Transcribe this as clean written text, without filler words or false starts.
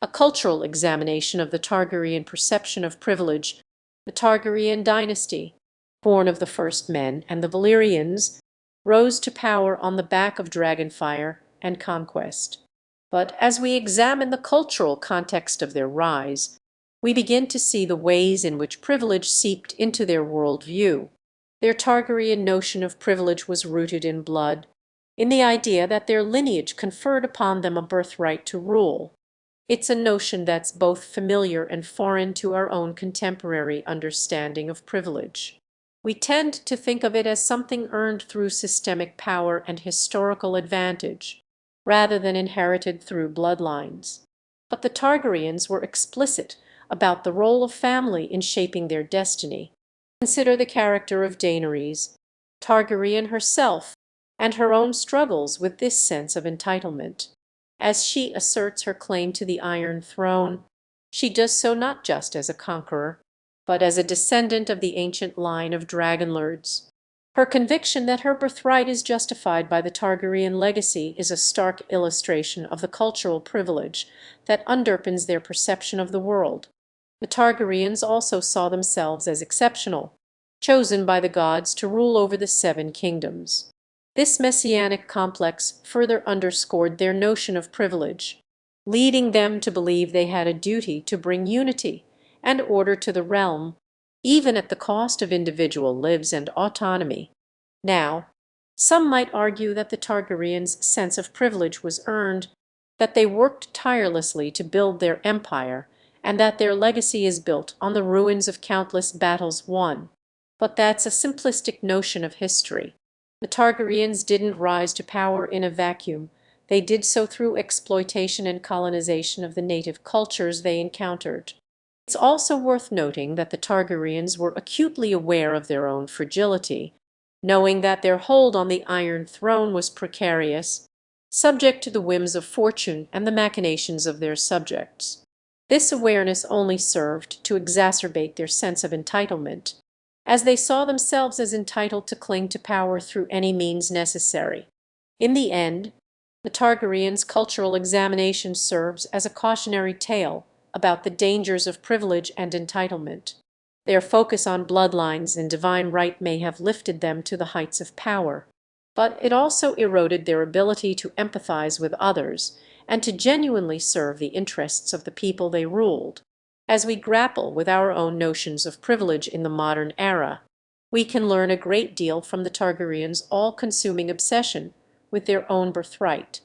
A cultural examination of the Targaryen perception of privilege. The Targaryen dynasty, born of the first men and the Valyrians, rose to power on the back of dragonfire and conquest. But as we examine the cultural context of their rise, we begin to see the ways in which privilege seeped into their worldview. Their Targaryen notion of privilege was rooted in blood, in the idea that their lineage conferred upon them a birthright to rule. It's a notion that's both familiar and foreign to our own contemporary understanding of privilege. We tend to think of it as something earned through systemic power and historical advantage, rather than inherited through bloodlines. But the Targaryens were explicit about the role of family in shaping their destiny. Consider the character of Daenerys, Targaryen herself, and her own struggles with this sense of entitlement. As she asserts her claim to the Iron Throne, she does so not just as a conqueror, but as a descendant of the ancient line of dragonlords. Her conviction that her birthright is justified by the Targaryen legacy is a stark illustration of the cultural privilege that underpins their perception of the world. The Targaryens also saw themselves as exceptional, chosen by the gods to rule over the seven kingdoms. This messianic complex further underscored their notion of privilege, leading them to believe they had a duty to bring unity and order to the realm, even at the cost of individual lives and autonomy. Now, some might argue that the Targaryens' sense of privilege was earned, that they worked tirelessly to build their empire, and that their legacy is built on the ruins of countless battles won. But that's a simplistic notion of history. The Targaryens didn't rise to power in a vacuum. They did so through exploitation and colonization of the native cultures they encountered. It's also worth noting that the Targaryens were acutely aware of their own fragility, knowing that their hold on the Iron Throne was precarious, subject to the whims of fortune and the machinations of their subjects. This awareness only served to exacerbate their sense of entitlement, as they saw themselves as entitled to cling to power through any means necessary. In the end, the Targaryens' cultural examination serves as a cautionary tale about the dangers of privilege and entitlement. Their focus on bloodlines and divine right may have lifted them to the heights of power, but it also eroded their ability to empathize with others and to genuinely serve the interests of the people they ruled. As we grapple with our own notions of privilege in the modern era, we can learn a great deal from the Targaryens' all-consuming obsession with their own birthright.